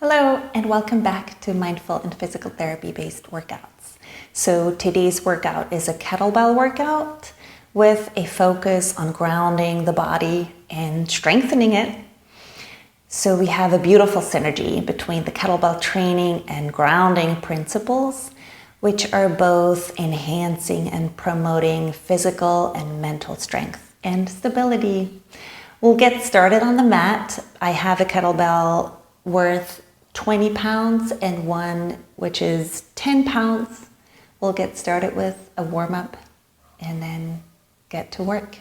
Hello and welcome back to Mindful and Physical Therapy based workouts. So today's workout is a kettlebell workout with a focus on grounding the body and strengthening it. So we have a beautiful synergy between the kettlebell training and grounding principles, which are both enhancing and promoting physical and mental strength and stability. We'll get started on the mat. I have a kettlebell worth 20 pounds and one which is 10 pounds. We'll get started with a warm-up and then get to work.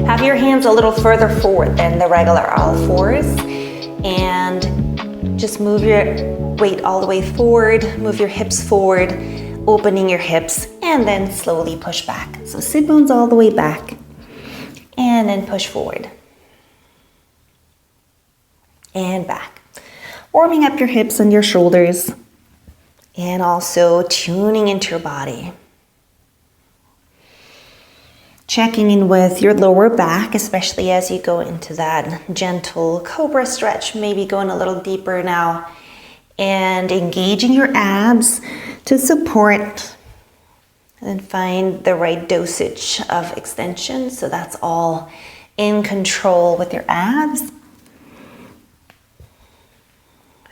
Have your hands a little further forward than the regular all fours and just move your weight all the way forward, move your hips forward, opening your hips, and then slowly push back. So sit bones all the way back, and then push forward. And back. Warming up your hips and your shoulders, and also tuning into your body. Checking in with your lower back, especially as you go into that gentle cobra stretch, maybe going a little deeper now, and engaging your abs to support and find the right dosage of extension. So that's all in control with your abs.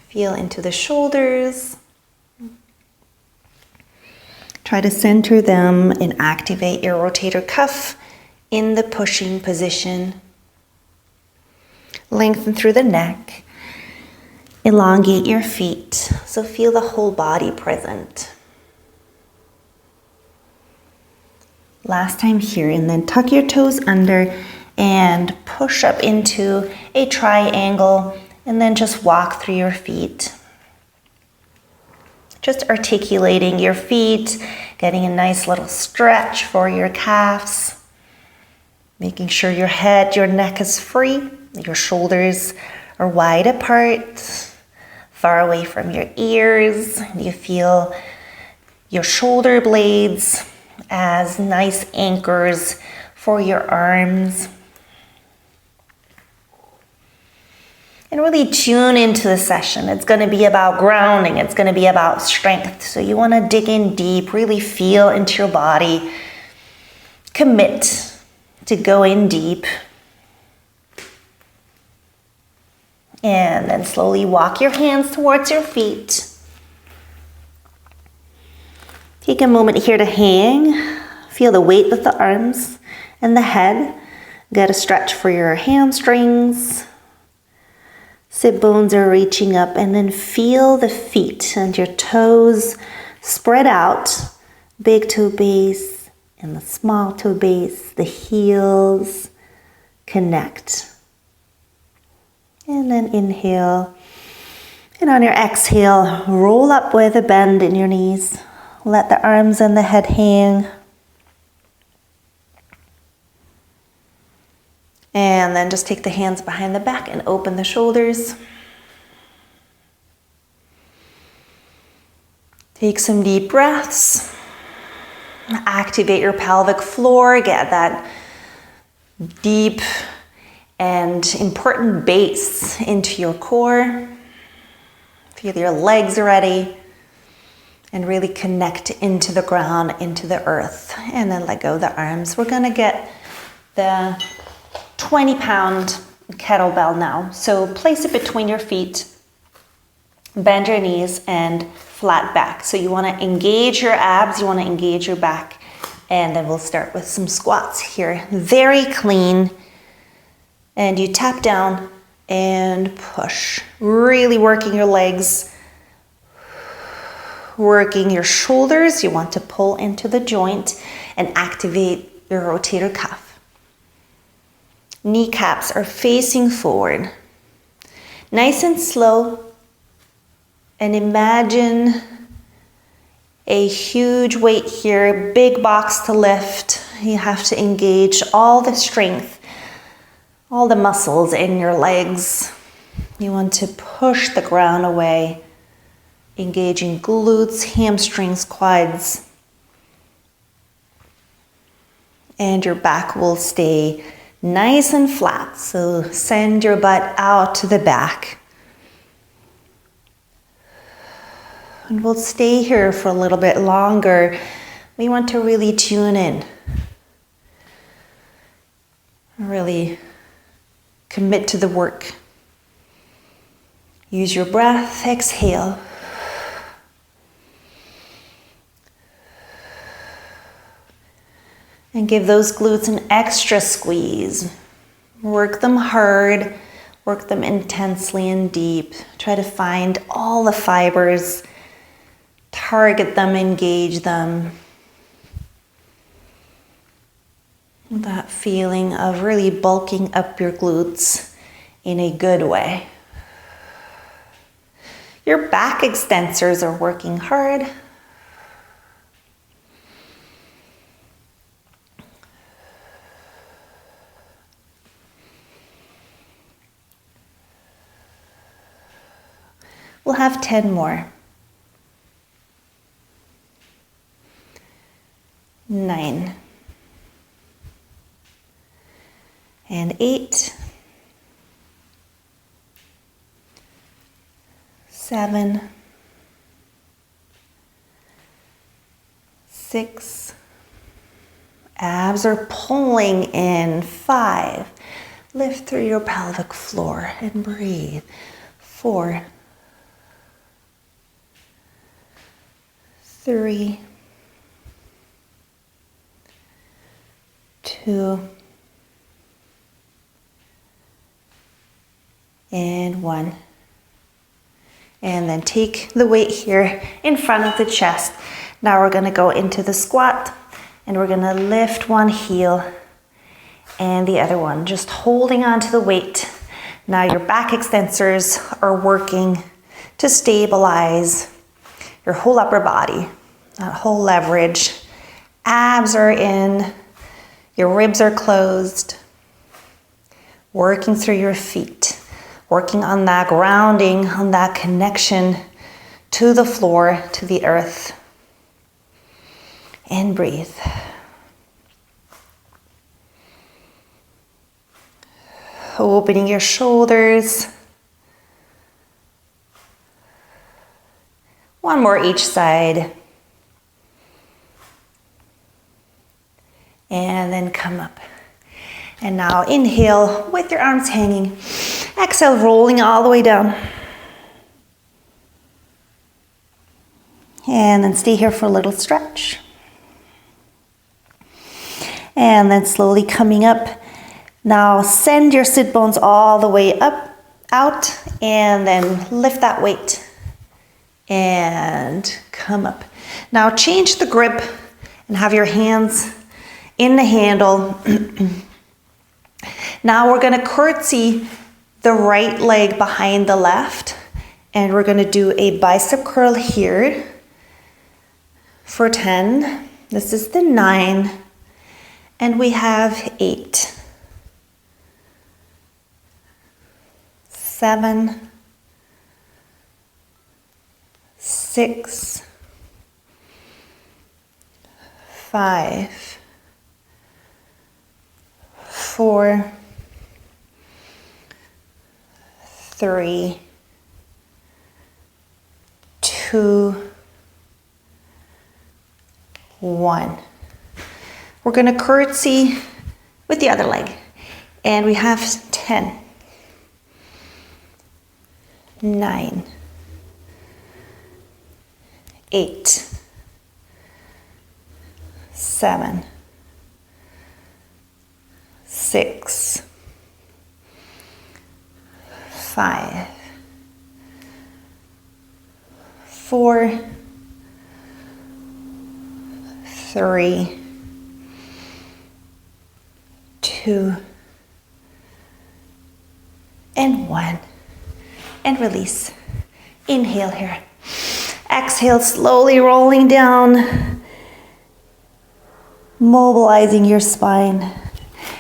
Feel into the shoulders. Try to center them and activate your rotator cuff in the pushing position. Lengthen through the neck. Elongate your feet, so feel the whole body present. Last time here, and then tuck your toes under and push up into a triangle, and then just walk through your feet. Just articulating your feet, getting a nice little stretch for your calves, making sure your head, your neck is free, your shoulders are wide apart, far away from your ears. You feel your shoulder blades as nice anchors for your arms. And really tune into the session. It's going to be about grounding. It's going to be about strength. So you want to dig in deep, really feel into your body. Commit to go in deep. And then slowly walk your hands towards your feet. Take a moment here to hang. Feel the weight with the arms and the head. Get a stretch for your hamstrings. Sit bones are reaching up, and then feel the feet and your toes spread out. Big toe base and the small toe base, the heels connect. And then inhale, and on your exhale, roll up with a bend in your knees. Let the arms and the head hang. And then just take the hands behind the back and open the shoulders. Take some deep breaths. Activate your pelvic floor, get that deep and important base into your core. Feel your legs ready and really connect into the ground, into the earth, and then let go of the arms. We're gonna get the 20-pound kettlebell now. So place it between your feet, bend your knees and flat back. So you wanna engage your abs, you wanna engage your back, and then we'll start with some squats here. Very clean. And you tap down and push. Really working your legs, working your shoulders. You want to pull into the joint and activate your rotator cuff. Kneecaps are facing forward. Nice and slow. And imagine a huge weight here, big box to lift. You have to engage all the strength, all the muscles in your legs. You want to push the ground away, engaging glutes, hamstrings, quads. And your back will stay nice and flat. So send your butt out to the back. And we'll stay here for a little bit longer. We want to really tune in. Really commit to the work. Use your breath, exhale. And give those glutes an extra squeeze. Work them hard, work them intensely and deep. Try to find all the fibers, target them, engage them. That feeling of really bulking up your glutes in a good way. Your back extensors are working hard. We'll have 10 more. 9. And 8. 7. 6. Abs are pulling in. 5. Lift through your pelvic floor and breathe. 4. 3. 2. And 1. And then take the weight here in front of the chest. Now we're going to go into the squat and we're going to lift one heel and the other one, just holding on to the weight. Now your back extensors are working to stabilize your whole upper body, that whole leverage. Abs are in, your ribs are closed. Working through your feet, working on that grounding, on that connection to the floor, to the earth. And breathe. Opening your shoulders. One more each side. And then come up. And now inhale with your arms hanging. Exhale, rolling all the way down. And then stay here for a little stretch. And then slowly coming up. Now send your sit bones all the way up, out, and then lift that weight. And come up. Now change the grip and have your hands in the handle. Now we're going to curtsy the right leg behind the left. And we're going to do a bicep curl here for 10. This is the 9. And we have 8. 7. 6. 5. 4. 3. 2. 1. We're going to curtsy with the other leg. And we have 10. 9. 8. 7. 6. 5. 4. 3. 2. And 1. And release. Inhale here. Exhale, slowly rolling down. Mobilizing your spine.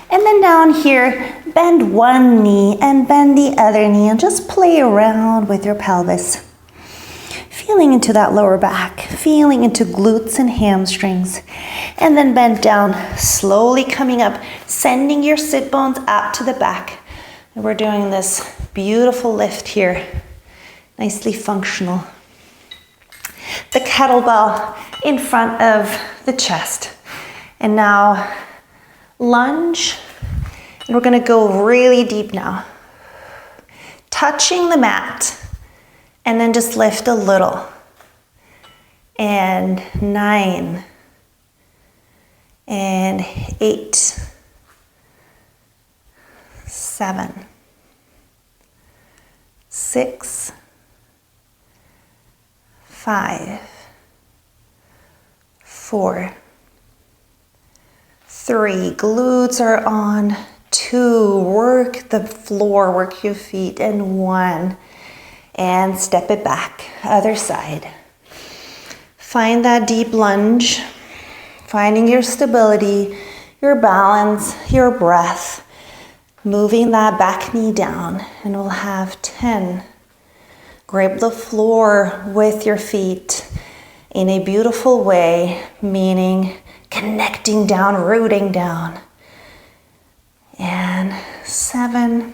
And then down here, bend one knee and bend the other knee and just play around with your pelvis. Feel feeling into that lower back, feeling into glutes and hamstrings. And then bend down, slowly coming up, sending your sit bones out to the back. And we're doing this beautiful lift here, nicely functional. The kettlebell in front of the chest. And now lunge, and we're gonna go really deep now. Touching the mat, and then just lift a little. And 9, and 8, 7, 6, 5, 4, 3, glutes are on. 2, work the floor, work your feet, and 1, and step it back, other side. Find that deep lunge, finding your stability, your balance, your breath, moving that back knee down, and we'll have 10. Grip the floor with your feet in a beautiful way, meaning connecting down, rooting down. And 7,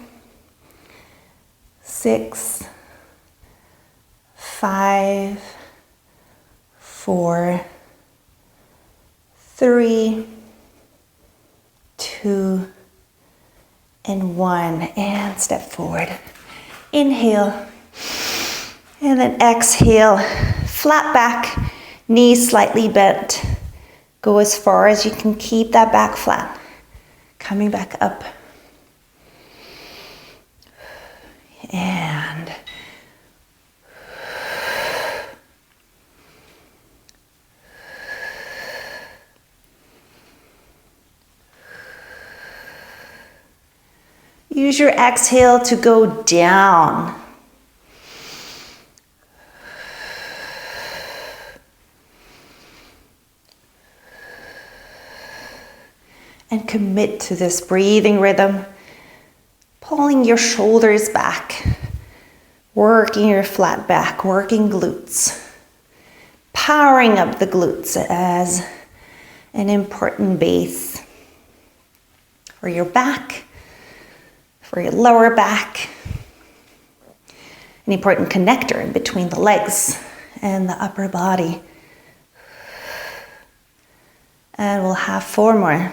6, 5, 4, 3, 2, and 1. And step forward. Inhale. And then exhale. Flat back, knees slightly bent. Go as far as you can, keep that back flat. Coming back up. And use your exhale to go down. And commit to this breathing rhythm, pulling your shoulders back, working your flat back, working glutes, powering up the glutes as an important base for your back, for your lower back, an important connector in between the legs and the upper body. And we'll have 4 more.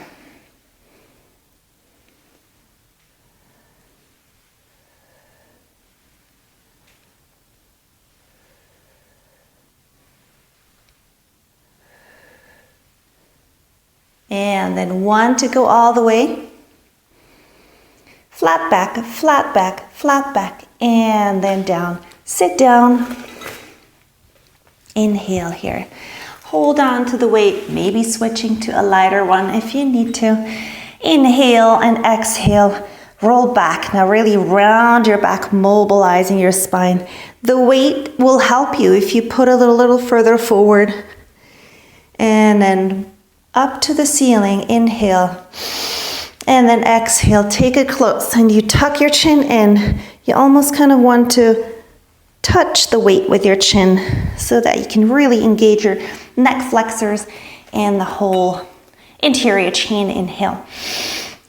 And then 1 to go all the way. Flat back, flat back, flat back, and then down. Sit down. Inhale here. Hold on to the weight, maybe switching to a lighter one if you need to. Inhale and exhale. Roll back. Now really round your back, mobilizing your spine. The weight will help you if you put a little further forward. And then up to the ceiling, inhale, and then exhale, take it close, and you tuck your chin in. You almost kind of want to touch the weight with your chin so that you can really engage your neck flexors and the whole interior chain. Inhale,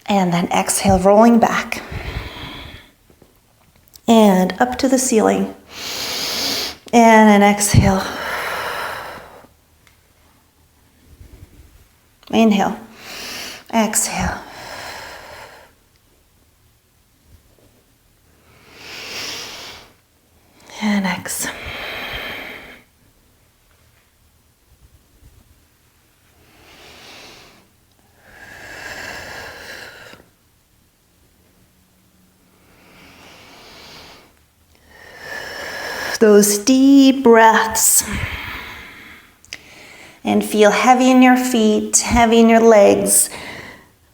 and then exhale, rolling back, and up to the ceiling, and then exhale. Inhale, exhale. And exhale. Those deep breaths. And feel heavy in your feet, heavy in your legs,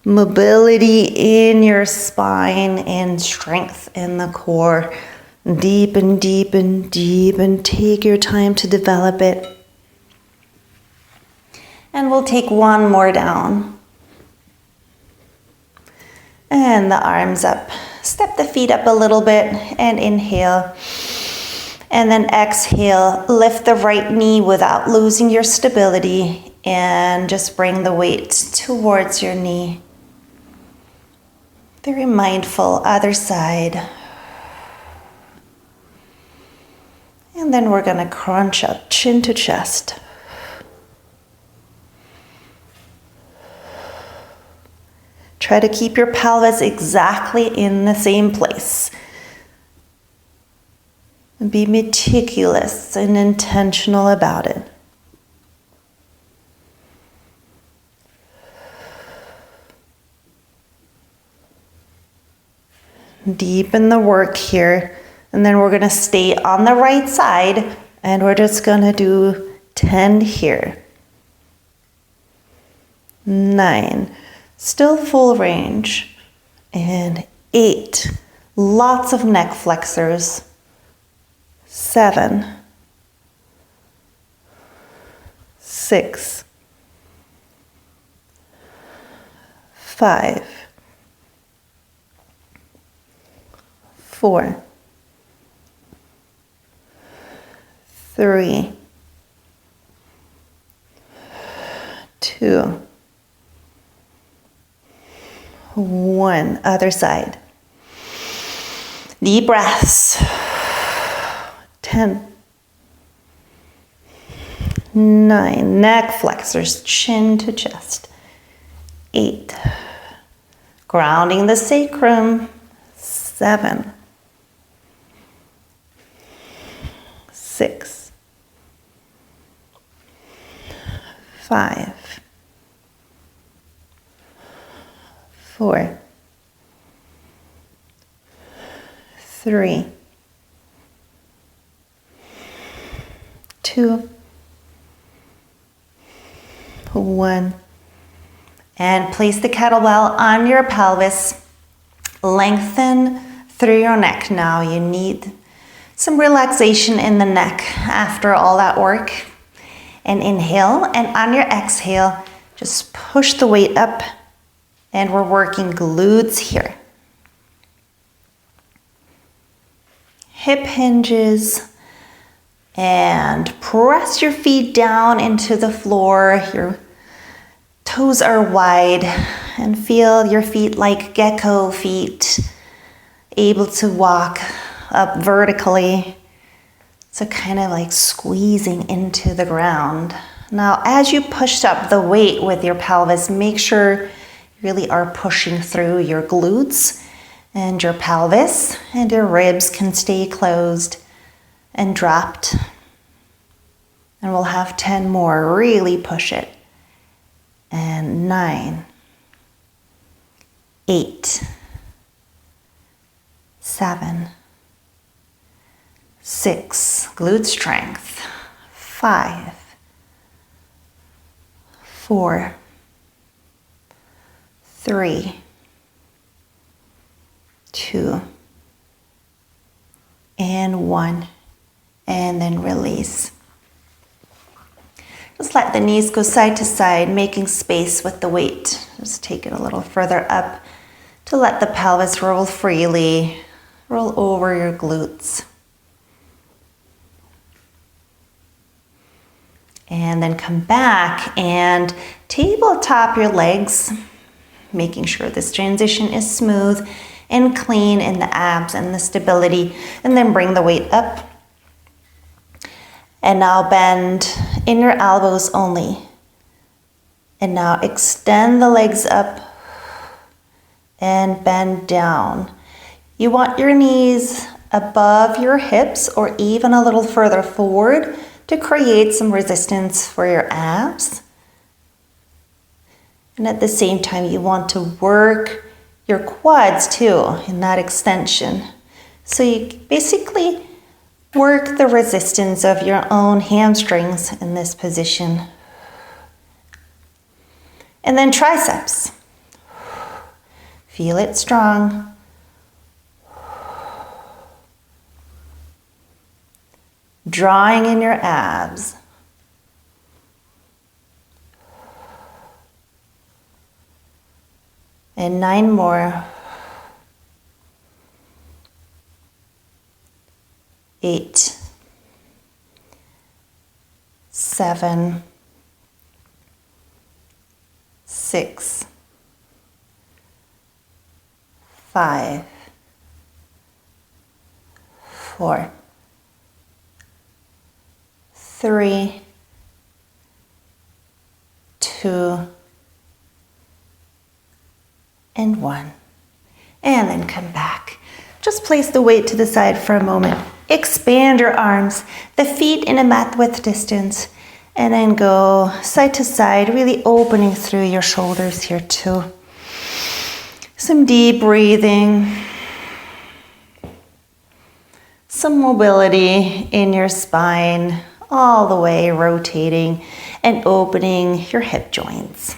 mobility in your spine, and strength in the core. Deep and deep and deep, and take your time to develop it. And we'll take 1 more down. And the arms up. Step the feet up a little bit and inhale. And then exhale, lift the right knee without losing your stability and just bring the weight towards your knee. Very mindful, other side. And then we're gonna crunch up, chin to chest. Try to keep your pelvis exactly in the same place. And be meticulous and intentional about it. Deepen the work here. And then we're gonna stay on the right side and we're just gonna do 10 here. 9, still full range. And 8, lots of neck flexors. 7, 6, 5, 4, 3, 2, 1. Other side. Deep breaths. 10, 9, neck flexors, chin to chest. 8, grounding the sacrum. 7, 6, 5, 4, 3, 2, 1. And place the kettlebell on your pelvis. Lengthen through your neck now. You need some relaxation in the neck after all that work. And inhale, and on your exhale, just push the weight up. And we're working glutes here. Hip hinges. And press your feet down into the floor. Your toes are wide. And feel your feet like gecko feet, able to walk up vertically. So kind of like squeezing into the ground. Now, as you push up the weight with your pelvis, make sure you really are pushing through your glutes and your pelvis, and your ribs can stay closed and dropped. And we'll have 10 more. Really push it. And 9, 8, 7, 6, glute strength. 5, 4, 3, 2, and 1. And then release. Just let the knees go side to side, making space with the weight. Just take it a little further up to let the pelvis roll freely. Roll over your glutes. And then come back and tabletop your legs, making sure this transition is smooth and clean in the abs and the stability. And then bring the weight up. And now bend in your elbows only. And now extend the legs up and bend down. You want your knees above your hips or even a little further forward to create some resistance for your abs. And at the same time, you want to work your quads too in that extension. So you basically work the resistance of your own hamstrings in this position. And then triceps. Feel it strong. Drawing in your abs. And 9 more. 8, 7, 6, 5, 4, 3, 2, and 1. And then come back. Just place the weight to the side for a moment. Expand your arms, the feet in a mat width distance, and then go side to side, really opening through your shoulders here too. Some deep breathing, some mobility in your spine, all the way rotating and opening your hip joints.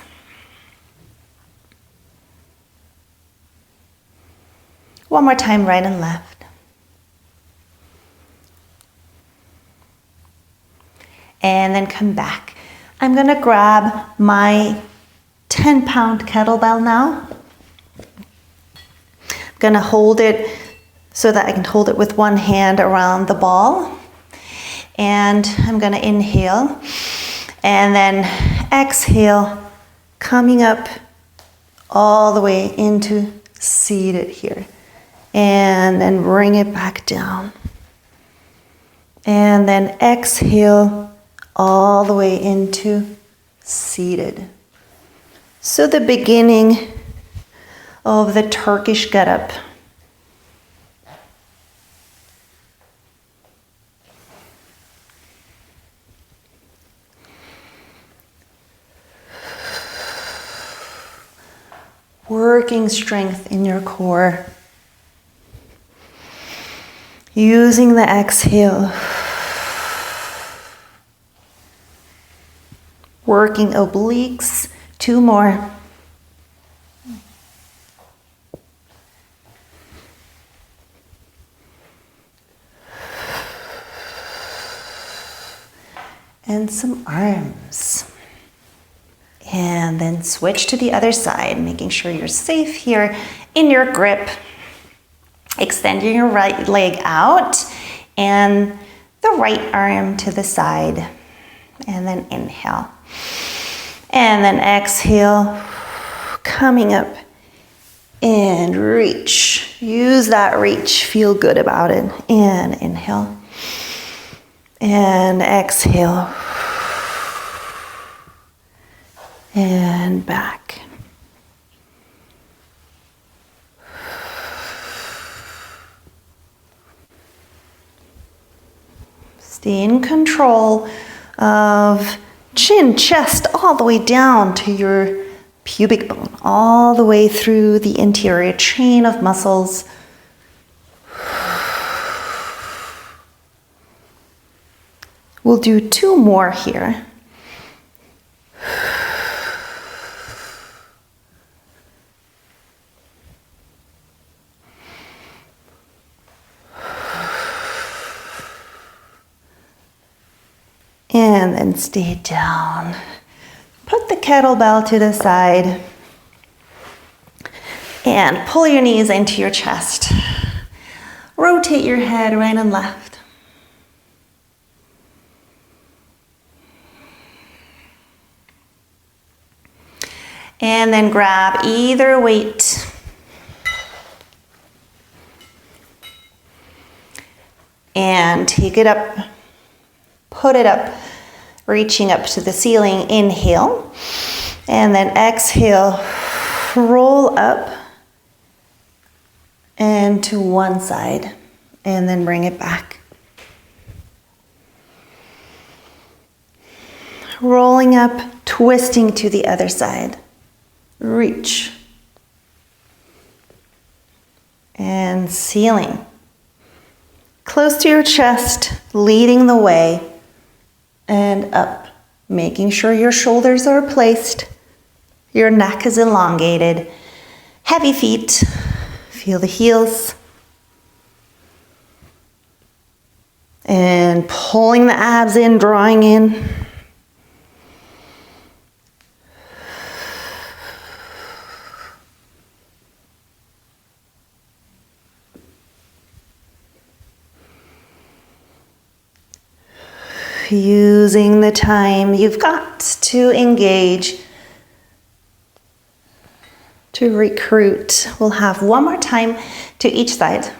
One more time, right and left. And then come back. I'm gonna grab my 10-pound kettlebell now. I'm gonna hold it so that I can hold it with one hand around the ball. And I'm gonna inhale and then exhale, coming up all the way into seated here. And then bring it back down. And then exhale all the way into seated. So the beginning of the Turkish get-up. Working strength in your core. Using the exhale. Working obliques. 2 more. And some arms. And then switch to the other side, making sure you're safe here in your grip. Extending your right leg out and the right arm to the side. And then inhale. And then exhale, coming up and reach. Use that reach, feel good about it. And inhale. And exhale. And back. Stay in control of chin, chest, all the way down to your pubic bone, all the way through the interior chain of muscles. We'll do 2 more here. And then stay down. Put the kettlebell to the side. And pull your knees into your chest. Rotate your head right and left. And then grab either weight. And take it up. Put it up, reaching up to the ceiling. Inhale. And then exhale. Roll up and to one side. And then bring it back. Rolling up, twisting to the other side. Reach. And ceiling. Close to your chest, leading the way. And up, making sure your shoulders are placed, your neck is elongated, heavy feet, feel the heels, and pulling the abs in, drawing in. using the time you've got to engage, to recruit. We'll have one more time to each side.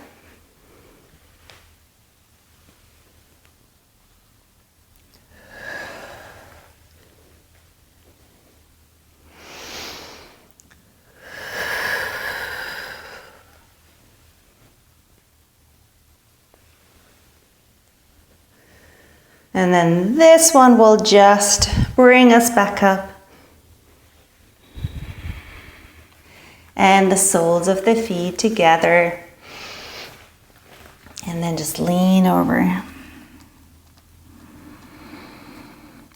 And then this one will just bring us back up. And the soles of the feet together. And then just lean over.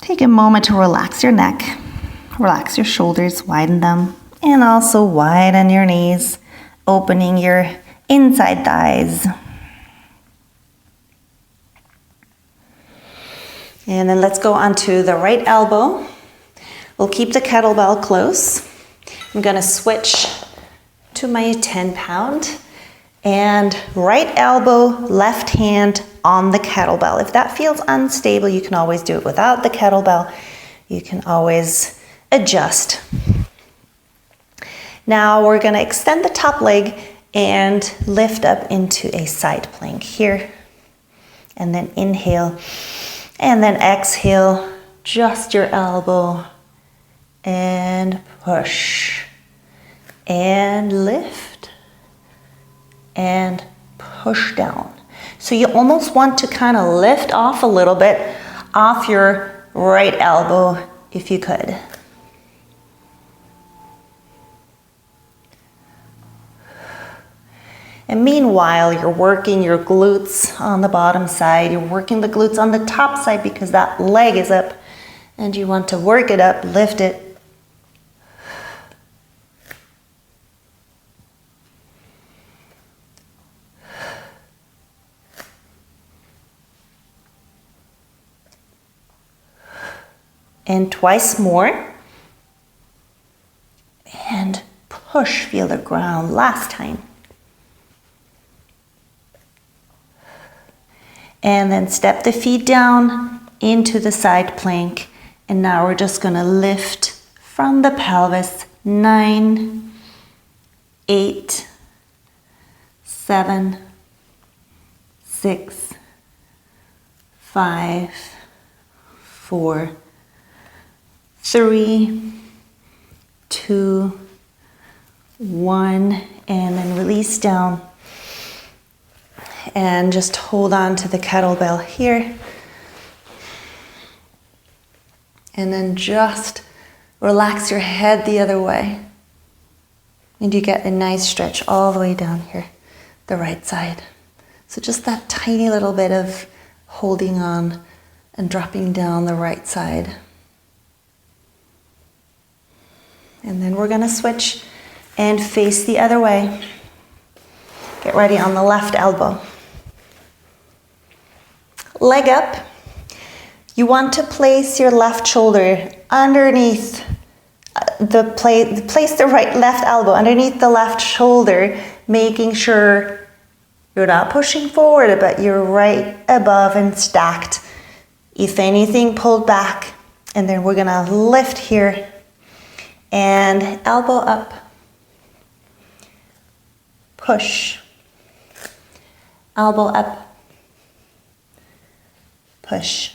Take a moment to relax your neck. Relax your shoulders, widen them. And also widen your knees, opening your inside thighs. And then let's go onto the right elbow. We'll keep the kettlebell close. I'm gonna switch to my 10-pound and right elbow, left hand on the kettlebell. If that feels unstable, you can always do it without the kettlebell. You can always adjust. Now we're gonna extend the top leg and lift up into a side plank here. And then inhale. And then exhale, just your elbow and push and lift and push down. So you almost want to kind of lift off a little bit off your right elbow if you could. And meanwhile, you're working your glutes on the bottom side. You're working the glutes on the top side because that leg is up and you want to work it up, lift it. And twice more. And push, feel the ground last time. And then step the feet down into the side plank. And now we're just gonna lift from the pelvis. 9, 8, 7, 6, 5, 4, 3, 2, 1, and then release down. And just hold on to the kettlebell here. And then just relax your head the other way. And you get a nice stretch all the way down here, the right side. So just that tiny little bit of holding on and dropping down the right side. And then we're gonna switch and face the other way. Get ready on the left elbow. Leg up. You want to place your left shoulder underneath place the left elbow underneath the left shoulder, making sure you're not pushing forward, but you're right above and stacked. If anything, pulled back. And then we're gonna lift here and elbow up. Push. Elbow up. Push.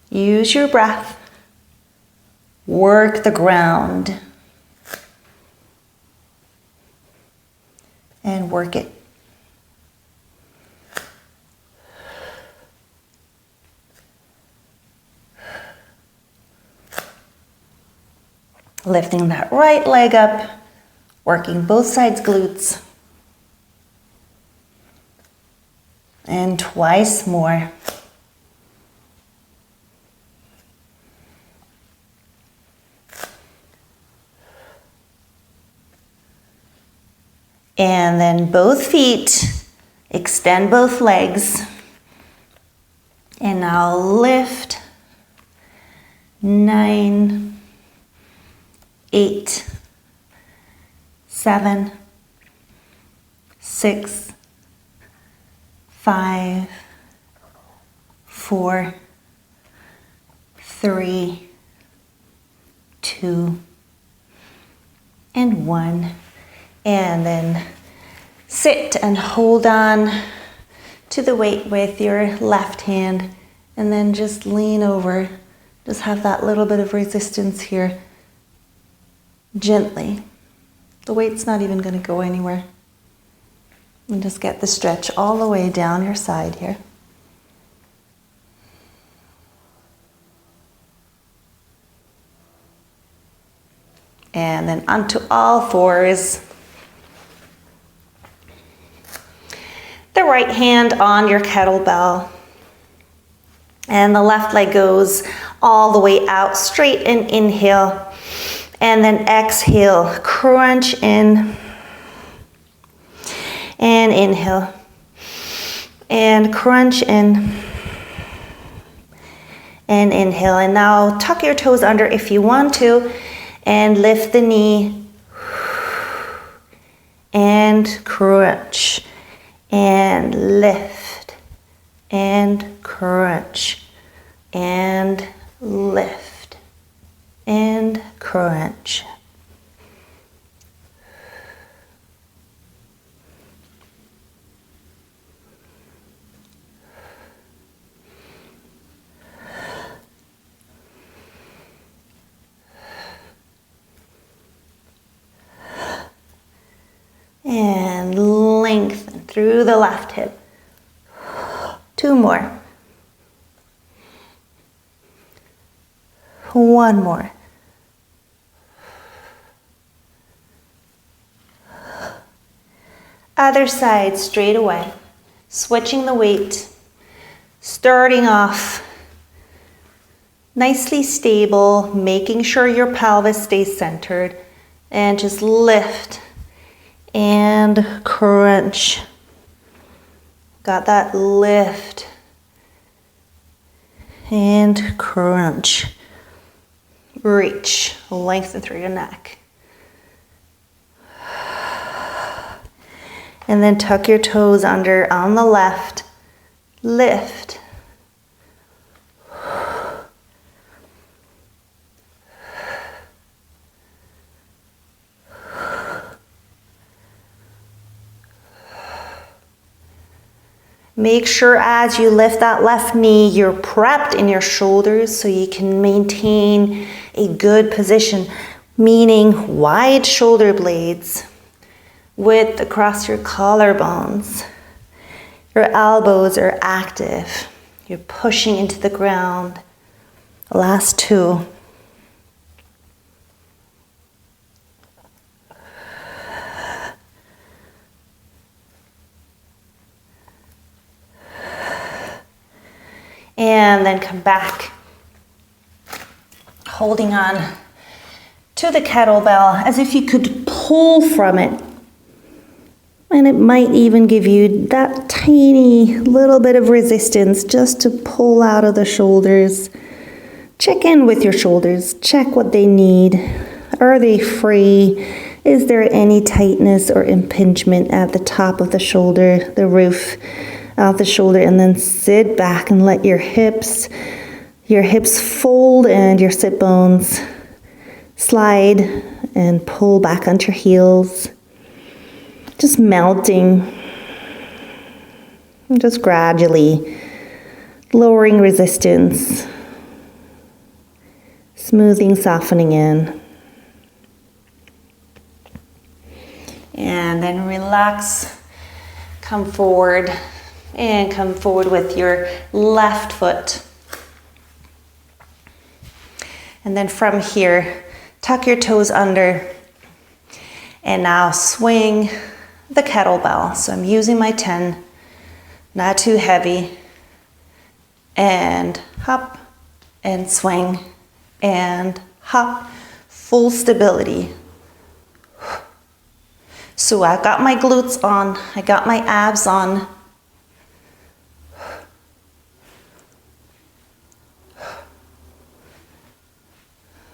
Use your breath. Work the ground. And work it. Lifting that right leg up, working both sides glutes. And twice more. And then both feet, extend both legs. And now lift. 9, 8, 7, 6, 5, 4, 3, 2, and 1. And then sit and hold on to the weight with your left hand, and then just lean over. Just have that little bit of resistance here. Gently. The weight's not even going to go anywhere. And just get the stretch all the way down your side here. And then onto all fours. The right hand on your kettlebell. And the left leg goes all the way out, straight and inhale. And then exhale, crunch in. And inhale. And crunch in. And inhale. And now tuck your toes under if you want to. And lift the knee. And crunch. And lift. And crunch. And lift. And crunch. And lengthen through the left hip. 2 more. 1 more. Other side straight away. Switching the weight. Starting off nicely stable, making sure your pelvis stays centered, and just lift and crunch. Got that lift and crunch. Reach, lengthen through your neck. And then tuck your toes under on the left. Lift. Make sure as you lift that left knee, you're prepped in your shoulders so you can maintain a good position, meaning wide shoulder blades, width across your collarbones. Your elbows are active. You're pushing into the ground. Last 2. And then come back, holding on to the kettlebell as if you could pull from it. And it might even give you that tiny little bit of resistance just to pull out of the shoulders. Check in with your shoulders. Check what they need. Are they free? Is there any tightness or impingement at the top of the shoulder, the roof of the shoulder? And then sit back and let your hips fold and your sit bones slide and pull back onto your heels. Just melting, just gradually lowering resistance, smoothing, softening in. And then relax, come forward, and come forward with your left foot. And then from here, tuck your toes under, and now swing the kettlebell. So I'm using my 10, not too heavy, and hop, and swing, and hop, full stability. So I got my glutes on, I got my abs on.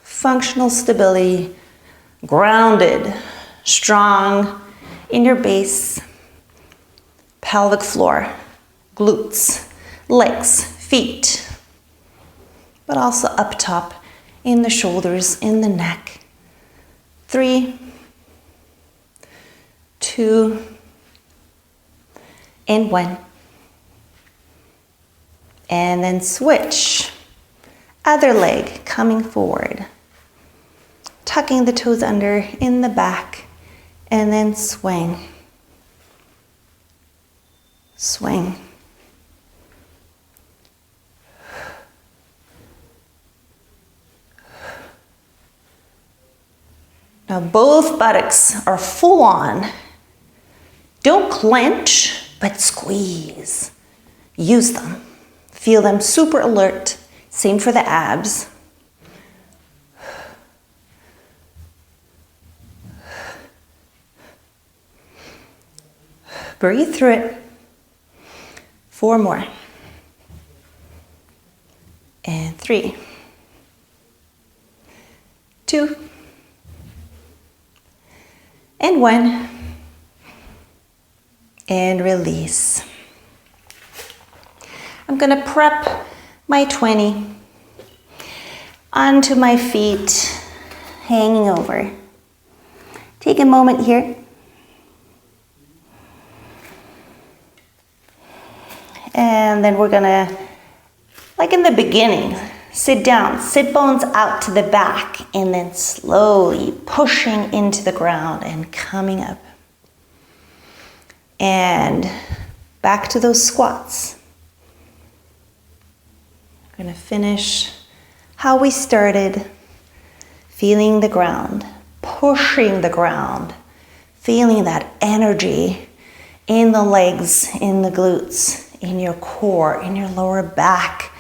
Functional stability, grounded, strong in your base. pelvic floor, glutes, legs, feet, but also up top in the shoulders, in the neck. 3, 2, and 1. And then switch. Other leg coming forward. Tucking the toes under in the back, and then swing. Swing. Now both buttocks are full on. Don't clench, but squeeze. Use them. Feel them super alert. Same for the abs. Breathe through it. 4 more. And 3, 2, and 1. And release. I'm going to prep my 20 onto my feet, hanging over. Take a moment here. And then we're gonna, like in the beginning, sit down, sit bones out to the back, and then slowly pushing into the ground and coming up. And back to those squats. We're gonna finish how we started, feeling the ground, pushing the ground, feeling that energy in the legs, in the glutes, in your core, in your lower back,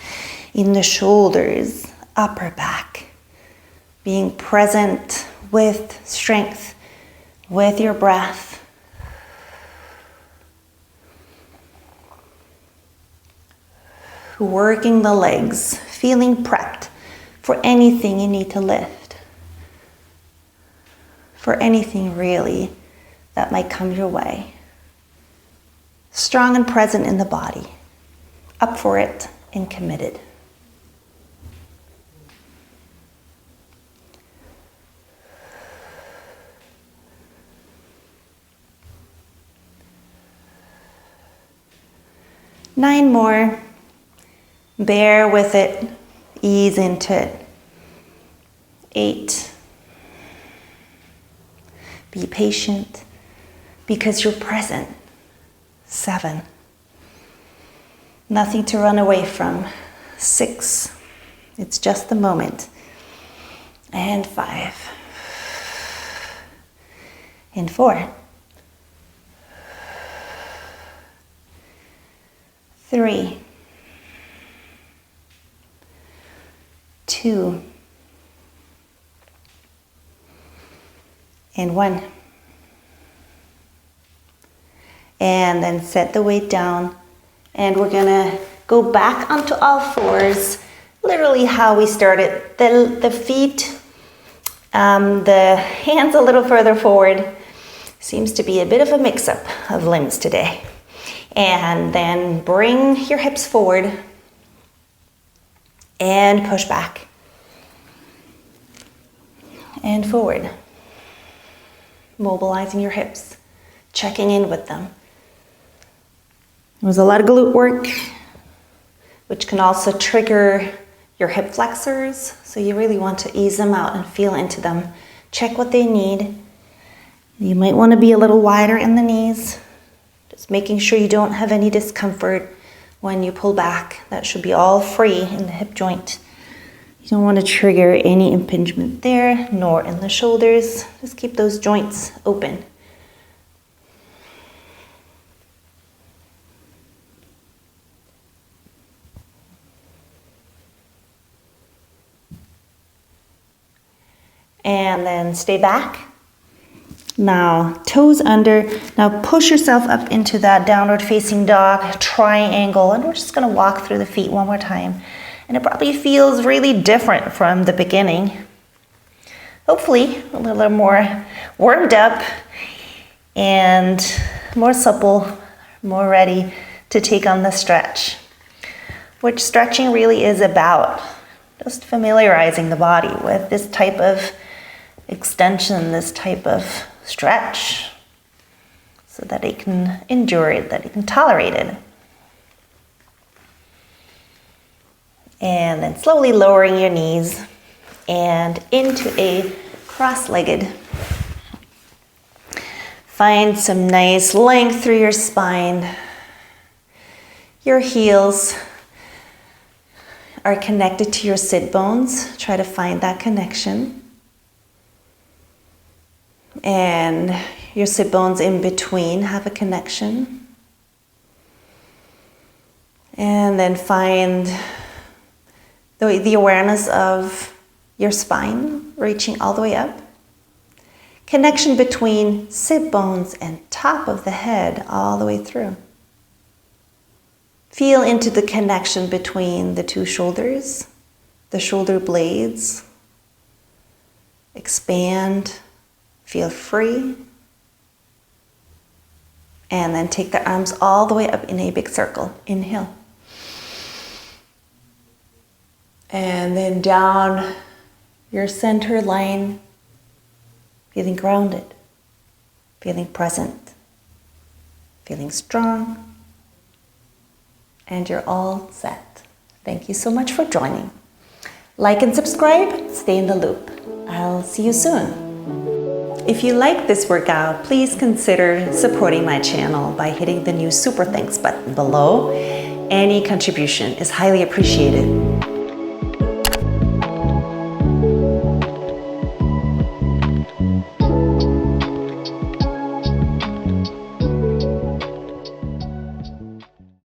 in the shoulders, upper back. Being present with strength, with your breath. Working the legs, feeling prepped for anything you need to lift. For anything really that might come your way. Strong and present in the body, up for it and committed. Nine more. Bear with it, ease into it. 8. Be patient because you're present. 7. Nothing to run away from. 6. It's just the moment. And 5. And 4. 3. 2. And 1. And then set the weight down, and we're gonna go back onto all fours, literally how we started. The feet, the hands a little further forward. Seems to be a bit of a mix-up of limbs today. And then bring your hips forward and push back. And forward. Mobilizing your hips, checking in with them. There was a lot of glute work, which can also trigger your hip flexors. So you really want to ease them out and feel into them. Check what they need. You might want to be a little wider in the knees. Just making sure you don't have any discomfort when you pull back. That should be all free in the hip joint. You don't want to trigger any impingement there, nor in the shoulders. Just keep those joints open. And then stay back. Now, toes under. Now push yourself up into that downward facing dog triangle. And we're just gonna walk through the feet one more time. And it probably feels really different from the beginning. Hopefully a little more warmed up and more supple more ready to take on the stretch, which stretching really is about. Just familiarizing the body with this type of extension, this type of stretch, so that it can endure it, that it can tolerate it. And then slowly lowering your knees and into a cross-legged. Find some nice length through your spine. Your heels are connected to your sit bones. Try to find that connection. And your sit bones in between have a connection. And then find the awareness of your spine reaching all the way up. Connection between sit bones and top of the head all the way through. Feel into the connection between the two shoulders, the shoulder blades. Expand, feel free. And then take the arms all the way up in a big circle. Inhale. And then down your center line, feeling grounded, feeling present, feeling strong, and you're all set. Thank you so much for joining. Like and subscribe, stay in the loop. I'll see you soon. If you like this workout, please consider supporting my channel by hitting the new Super Thanks button below. Any contribution is highly appreciated.